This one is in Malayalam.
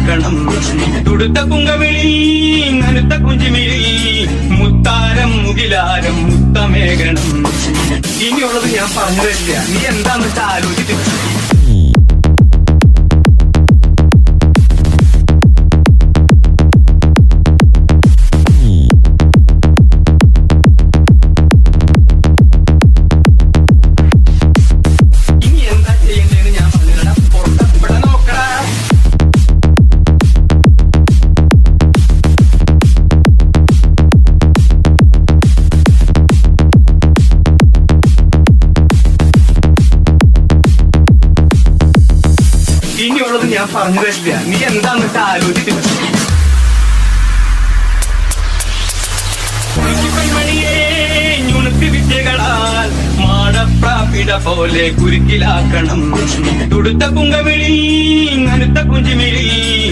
കുരുക്കിലാക്കണം. തുടുത്ത പുങ്കവിളി നനുത്ത കുഞ്ചിമിഴി മുത്താരം മുകിലാരം മുത്തമേകണം. ഇനിയുള്ളത് ഞാൻ പറഞ്ഞു തരില്ല, നീ എന്താന്ന് വെച്ചാൽ ആലോചിച്ചിട്ട് ഇനിയുള്ളത് ഞാൻ പറഞ്ഞു തരില്ല, നീ എന്താന്ന് വെച്ചാൽ ആലോചിച്ചിട്ട് വിദ്യകളാൽ മാടപ്രാപിട പോലെ കുരുക്കിലാക്കണം. തുടുത്ത പുങ്കവിളി നനുത്ത കുഞ്ചിമിഴി